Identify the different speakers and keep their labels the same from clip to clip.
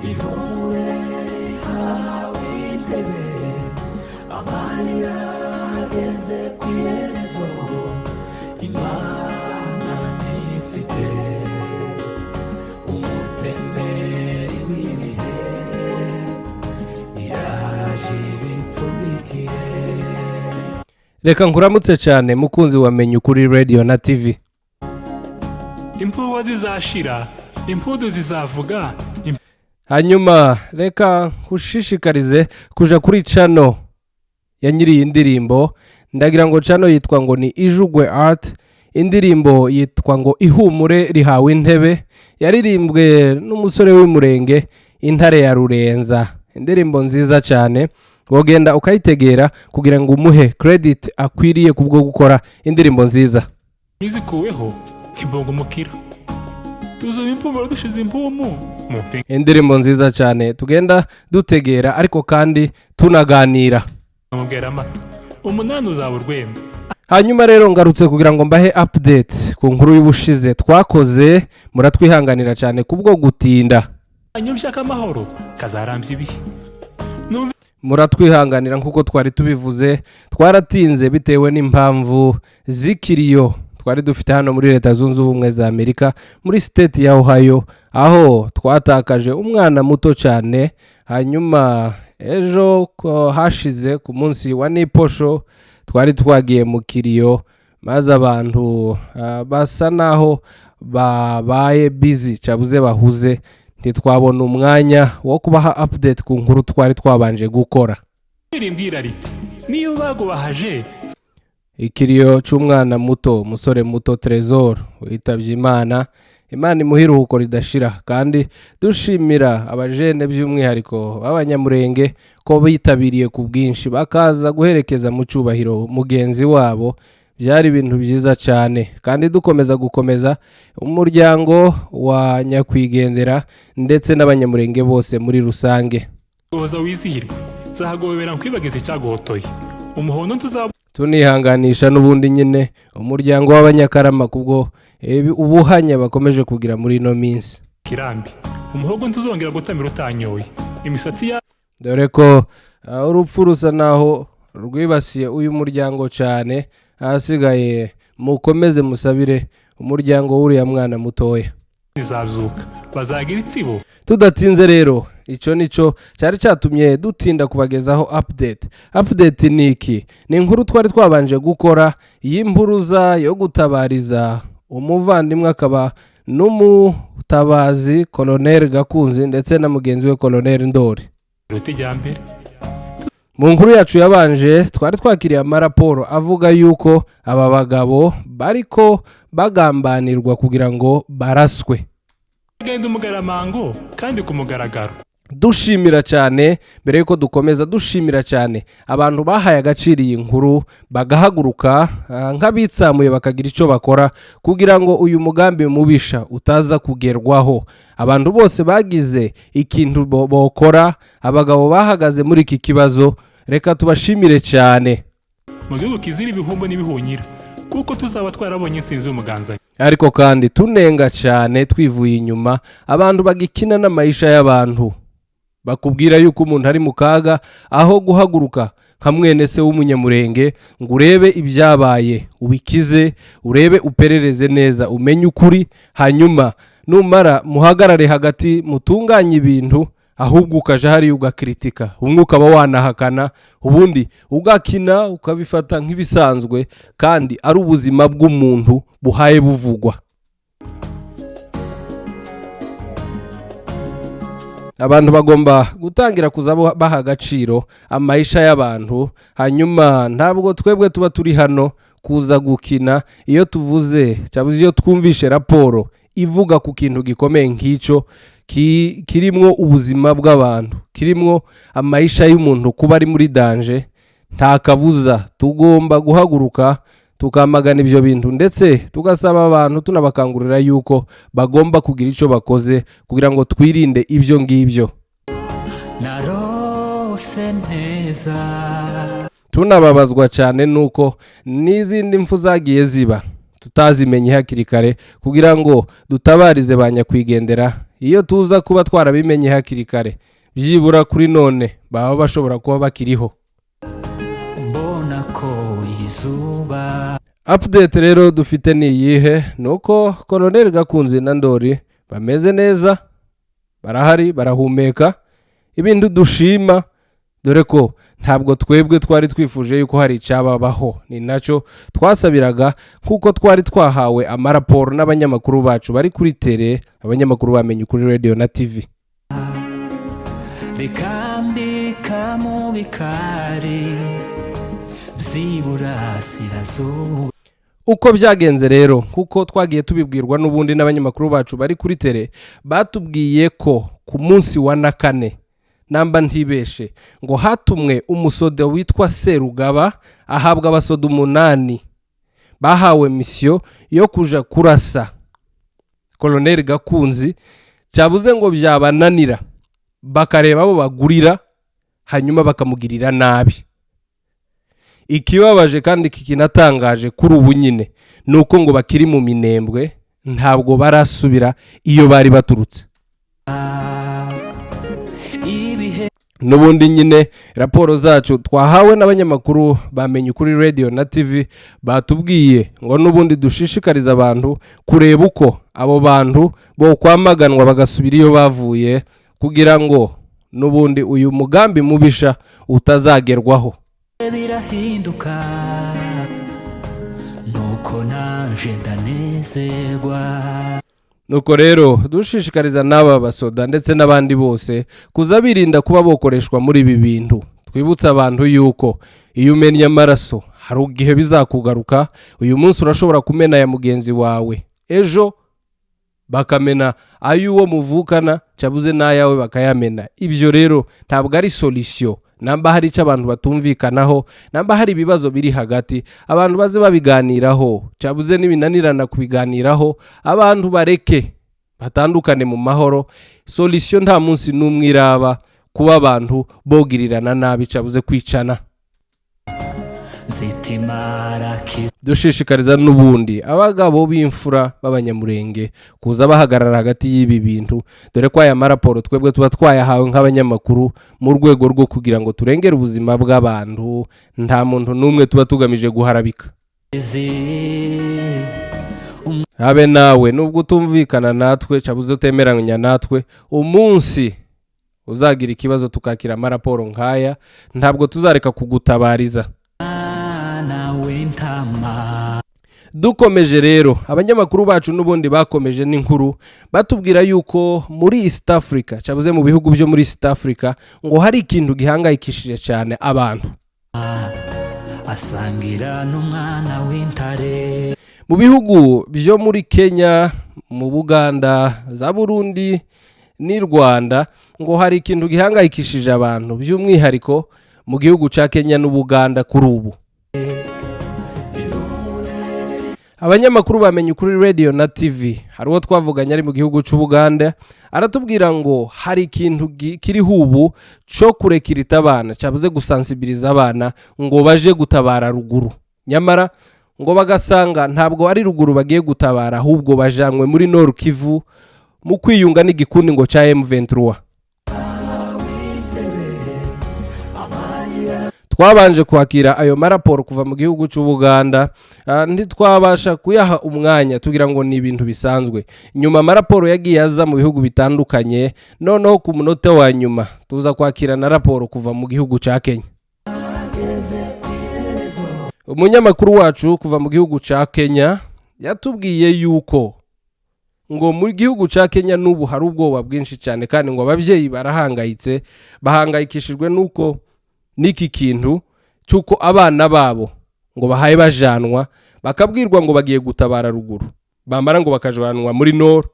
Speaker 1: ihumure hawe intebe amarira ageze ku iherezo imana nifite umutemberi w'ibihe iraje ibipfundikiye.
Speaker 2: Reka nkuramutse cyane mukunzi wamenye ukuri radio na TV.
Speaker 3: Impuwa zizashira, impudu zizavuga.
Speaker 2: Hanyuma reka nkushishikarize kuja kuri channel ya nyiri iyi ndirimbo. Ndagira ngo channel yitwa ngo ni Ijugwe Art. Indirimbo yitwa ngo ihumure rihawe intebe. Yaririmbwe n'umusore w'Umurenge Intare ya Rurenza. Indirimbo nziza cyane. Wogenda ukayitegera kugira ngo umuhe credit akwiriye kubwo gukora indirimbo nziza.
Speaker 3: Nizikuweho kibongo mukira. Tuzo impumuro dushize impumu.
Speaker 2: Indirimbo nziza cyane tugenda dutegera ariko kandi tunaganira.
Speaker 3: Mugera amata. Umunani uzaba urwembe.
Speaker 2: Hanyuma rero ngarutse kugira ngo mbahe update ku nkuru y'ubushize twakoze muratwihanganira cyane kubwo gutinda.
Speaker 3: Anyumshaka amahoro kazarambye ibihe.
Speaker 2: Muratwihanganira nkuko twari tubivuze twaratinze bitewe n'impamvu zikiriyo twari dufite hano muri Leta Zunze Ubumwe za Amerika muri state ya Ohio aho twatakaje umwana muto cyane. Hanyuma ejo hashize ku munsi wa Niposho twari twagiye mu kiriyo maze abantu basa naho babaye busy cyabuze bahuze ntitwabona umwanya wo kubaha update ku nkuru twari twabanje gukora.
Speaker 3: Irimbwira riti niyo bagubahaje
Speaker 2: ikiriyo cy'umwana muto umusore muto Trezor witabye Imana imuhiruhuko ridashira kandi dushimira abajene by'umwihariko b'Abanyamurenge ko bitabiriye ku bwinshi bakaza guherekeza mu cyubahiro mugenzi wabo. Byari ibintu byiza cyane kandi dukomeza umuryango wa nyakwigendera ndetse n'Abanyamurenge bose muri rusange.
Speaker 3: Goza wizihirwe zahagobera nkwibageza icyagotoye umuhondo
Speaker 2: tunihanganisha n'ubundi nyine umuryango w'Abanyakarama kubwo ubuhanya bakomeje kugira muri ino minsi.
Speaker 3: Kirambi umuhogo ntuzongera gutamira utanyoye imisatsi ya
Speaker 2: dore ko urupfu rusa naho rwibasiye uyu muryango cyane. Hasigaye mukomeze musabire umuryango w'uriya mwana mutoya
Speaker 3: izazuka bazagira itsibo.
Speaker 2: Tudatinze rero icyo nico cyari cyatumye dutinda kubagezaho update niki ni inkuru twari twabanje gukora y'impuruza yo gutabariza umuvandimwe akaba n'umutabazi Colonel Gakunzi ndetse na mugenzi we Colonel Ndori.
Speaker 3: Rutijyambere
Speaker 2: mu nkuru yacu yabanje twari twakiriye amaraporo avuga yuko aba bagabo bariko bagambanirwa kugira ngo baraswe.
Speaker 3: Genda umugaramango kandi ku mugaragaro.
Speaker 2: Dushimira cyane mbere yuko dukomeza dushimira cyane abantu bahaye agaciro iyi nkuru bagahaguruka nk'abitsamuye bakagira icyo bakora kugira ngo uyu mugambi mubisha utaza kugerwaho. Abantu bose bagize ikintu bokora abagabo bahagaze muri iki kibazo reka tubashimire cyane.
Speaker 3: Mu gihugu kizira ibihumbo n'ibihunyira kuko tuzaba twarabonye insinzi y'umuganza.
Speaker 2: Ariko kandi tunenga cyane twivuye inyuma abantu bagikina n'amayisha y'abantu bakubwira yuko umuntu ari mu kaga aho guhaguruka nka mwene se w'Umunyamurenge ngo urebe ibyabaye ubikize urebe uperereze neza umenye ukuri hanyuma numara muhagarare hagati mutunganye ibintu ahubwo ukaja hari ugakritika umwe ukaba wanahakana ubundi ugakina ukabifata nk'ibisanzwe kandi ari ubuzima bw'umuntu buhaye buvugwa. Abantu bagomba gutangira kuza baha agaciro amayisha y'abantu hanyuma ntabwo twebwe tuba turi hano kuza gukina. Iyo tuvuze cyangwa iyo twumvishe raporo ivuga ku kintu gikomeye nk'icyo kirimwo ubuzima bw'abantu kirimwo amayisha y'umuntu kuba ari muri danger nta kabuza tugomba guhaguruka tukamagana ibyo bintu ndetse tugasaba abantu tunabakangurira yuko bagomba kugira icyo bakoze kugira ngo twirinde ibyo ngibyo.
Speaker 1: narose neza
Speaker 2: tunababazwa cyane nuko n'izindi mfu zagiye ziba tutazimenye hakiri kare kugira ngo dutabarize ba nyakwigendera iyo tuza kuba twarabimenye hakiri kare byibura kuri none baba bashobora kuba bakiriho.
Speaker 1: mbona ko izuba
Speaker 2: Update rero dufite ni iyihe? Nuko Colonel Gakunzi na Ndori bameze neza, barahari, barahumeka, ibintu dushima, dore ko ntabwo twebwe twari twifuje yuko hari icyababaho. Ni nacyo twasabiraga kuko twari twahawe amaraporo n'abanyamakuru bacu bari kuri tele, abanyamakuru bamenye kuri radio na TV.
Speaker 1: bikambika mu bikari by'iburasirazuba.
Speaker 2: Uko byagenze rero kuko twagiye tubibwirwa n'ubundi n'abanyamakuru bacu bari kuri tele, batubwiye ko ku munsi wa nakane namba ntibeshe ngo hatumwe umusoda witwa Serugaba ahabwa abasoda 8 bahawe mission yo kuja kurasa Colonel Gakunzi, cyabuze ngo byabananira bakareba abo bagurira hanyuma bakamugirira nabi. Ikibabaje kandi kikinatangaje kuri ubu nyine nuko ngo bakiri mu minembwe, ntabwo barasubira iyo bari baturutse. Nubundi nyine raporo zacu twahawe n'abanyamakuru bamenye kuri radio na TV batubwiye ngo nubundi dushishikariza abantu kureba uko abo bantu bo kwamaganwa bagasubira iyo bavuye kugira ngo nubundi uyu mugambi mubisha utazagerwaho.
Speaker 1: birahinduka nuko naje ndanezerwa.
Speaker 2: Nuko rero dushishikariza n'aba basoda ndetse n'abandi bose kuza birinda kuba bokoreshwa muri ibi bintu. Twibutsa abantu yuko iyo umenya amaraso hari igihe bizakugaruka. Uyu munsi urashobora kumena ya mugenzi wawe, ejo bakamena ay'uwo muvukana, cyabuze n'ayawe bakayamena. Ibyo rero ntabwo ari solution. Namba hari icyo abantu batumvikanaho, namba hari ibibazo biri hagati, abantu baze babiganiraho, cyabuze n'ibinanirana kubiganiraho, abantu bareke batandukane mu mahoro. Solution nta munsi n'umwe iraba kuba abantu bogirirana nabi, cyabuze kwicana. Dushishikariza n'ubundi abagabo b'imfura b'abanyamurenge kuza bahagarara hagati y'ibi bintu, dore ko aya maraporo twebwe tuba twayahawe nk'abanyamakuru mu rwego rwo kugira ngo turengere ubuzima bw'abantu. Nta muntu n'umwe tuba tugamije guharabika. Habe nawe nubwo utumvikana natwe, cyabuze utemeranya natwe, umunsi uzagira ikibazo tukakira amaraporo nk'aya, ntabwo tuzareka kugutabariza. Dukomeje rero, abanyamakuru bacu n'ubundi bakomeje n'inkuru batubwira yuko muri East Africa, cyabuze mu bihugu byo muri East Africa, ngo hari ikintu gihangayikishije cyane abantu.
Speaker 1: asangira n'umwana w'intare.
Speaker 2: Mu bihugu byo muri Kenya, mu Buganda, za Burundi ni Rwanda, ngo hari ikintu gihangayikishije abantu, by'umwihariko mu gihugu cya Kenya n'Ubuganda kuri ubu. Abanyamakuru bamenye kuri radio na TV, hari uwo twavuganye ari mu gihugu cy'Ubuganda, aratubwira ngo hari ikintu kiriho ubu cyo kurekirita abana, cyabuze gusensibiliza abana ngo baje gutabara ruguru. Nyamara ngo bagasanga ntabwo ari ruguru bagiye gutabara, ahubwo bajanwe muri Nord Kivu mu kwiyunga n'igikundi ngo cya M23. Twabanje kwakira ayo maraporo kuva mu gihugu cy'Ubuganda, ntitwabasha kuyaha umwanya tugira ngo ni ibintu bisanzwe. Nyuma amaraporo yagiye aza mu bihugu bitandukanye, noneho ku munota wa nyuma tuza kwakira na raporo kuva mu gihugu cya Kenya. Umunyamakuru wacu kuva mu gihugu cya Kenya yatubwiye yuko ngo mu gihugu cya Kenya n'ubu hari ubwoba bwinshi cyane, kandi ngo ababyeyi barahangayitse, bahangayikishijwe nuko niki kintu cyuko abana babo ngo bahaye bajanwa, bakabwirwa ngo bagiye gutabara ruguru, bamara ngo bakajanwa muri Nord,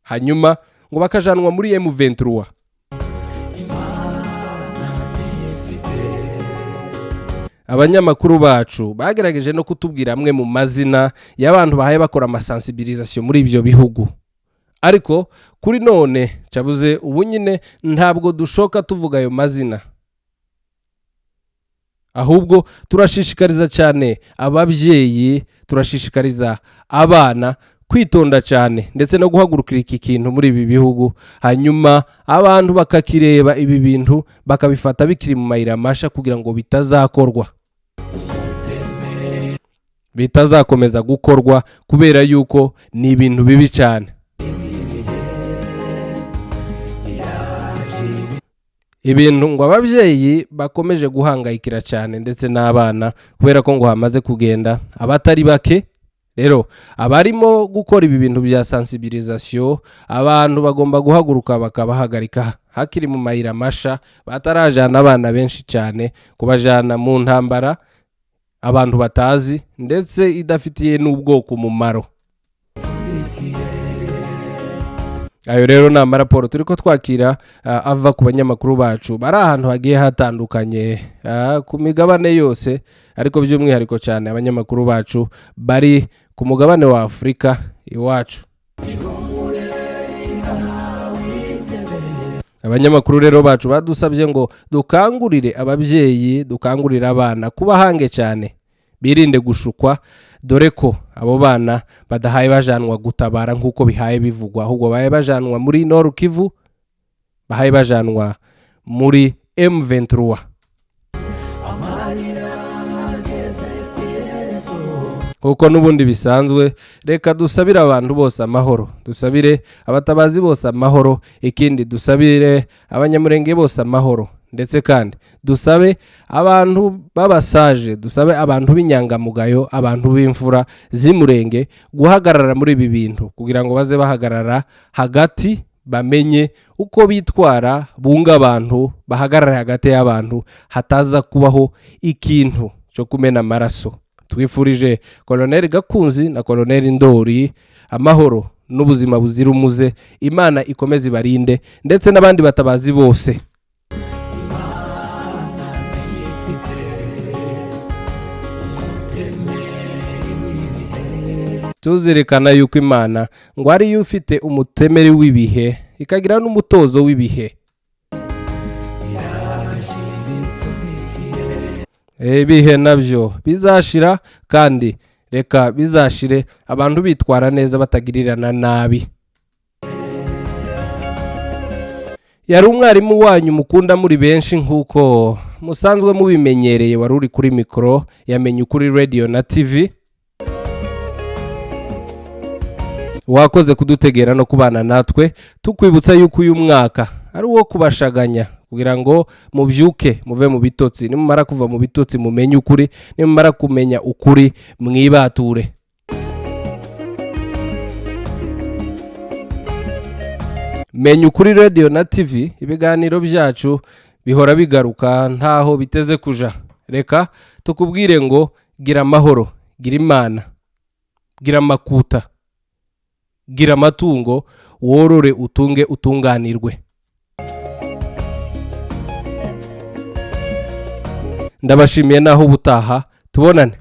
Speaker 2: hanyuma ngo bakajanwa muri M23. Abanyamakuru bacu bagerageje no kutubwira amwe mu mazina y'abantu bahaye bakora amasensibilisation muri ibyo bihugu, ariko kuri none cyabuze ubu nyine ntabwo dushoka tuvuga ayo mazina. Ahubwo turashishikariza cyane ababyeyi, turashishikariza abana kwitonda cyane ndetse no guhagurukira iki kintu muri ibi bihugu, hanyuma abantu bakakireba ibi bintu bakabifata bikiri mu mayira masha kugira ngo bitazakomeza gukorwa kubera yuko ni ibintu bibi cyane. Ibintu ngo ababyeyi bakomeje guhangayikira cyane ndetse n'abana kubera ko ngo hamaze kugenda abatari bake. Rero abarimo gukora ibi bintu bya sensibilisation, abantu bagomba guhaguruka bakabahagarika hakiri mu mayira masha, batarajana abana benshi cyane kubajana mu ntambara abantu batazi ndetse idafitiye n'ubwoko umumaro. Ayo rero ni amaraporo turiko twakira ava ku banyamakuru bacu bari ahantu hagiye hatandukanye ku migabane yose, ariko by'umwihariko cyane abanyamakuru bacu bari ku mugabane wa Afrika iwacu. Abanyamakuru rero bacu badusabye ngo dukangurire ababyeyi, dukangurire abana kuba hange cyane, birinde gushukwa, dore ko abo bana badahaye bajanwa gutabara nk'uko bihaye bivugwa, ahubwo bahaye bajanwa muri Nord Kivu, bahaye bajanwa muri M23. Kuko n'ubundi bisanzwe, reka dusabire abantu bose amahoro, dusabire abatabazi bose amahoro, ikindi dusabire abanyamurenge bose amahoro, ndetse kandi dusabe abantu babasaje, dusabe abantu b'inyangamugayo, abantu b'imfura z'imurenge guhagarara muri ibi bintu kugira ngo baze bahagarara hagati, bamenye uko bitwara, bunga abantu, bahagarare hagati y'abantu, hataza kubaho ikintu cyo kumena amaraso. Twifurije Colonel Gakunzi na Colonel Ndori amahoro n'ubuzima buzira umuze, Imana ikomeze ibarinde ndetse n'abandi batabazi bose. Tuzirikana yuko Imana ngo ari yo ufite umutemeri w'ibihe, ikagira n'umutozo w'ibihe. Ibihe nabyo bizashira, kandi reka bizashire abantu bitwara neza batagirirana nabi. Yari umwarimu wanyu mukunda muri benshi nk'uko musanzwe mubimenyereye, wari uri kuri mikoro yamenye ukuri radio na TV. Wakoze kudutegera no kubana natwe, tukwibutsa yuko uyu mwaka ari uwo kubashaganya kugira ngo mubyuke muve mu bitotsi. Nimumara kuva mu bitotsi mumenye ukuri, nimumara kumenya ukuri mwibature. Menya ukuri radio na TV, ibiganiro byacu bihora bigaruka ntaho biteze kuja. Reka tukubwire ngo gira amahoro, gira Imana, gira amakuta, gira amatungo, worore utunge utunganirwe. Ndabashimiye naho ubutaha tubonane.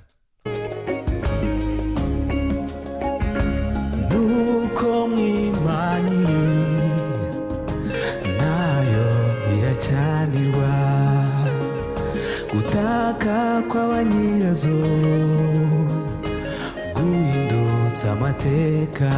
Speaker 1: Nuko mwimanyi nayo iracyanirwa, gutaka kw'abanyirazo guhindutsa amateka.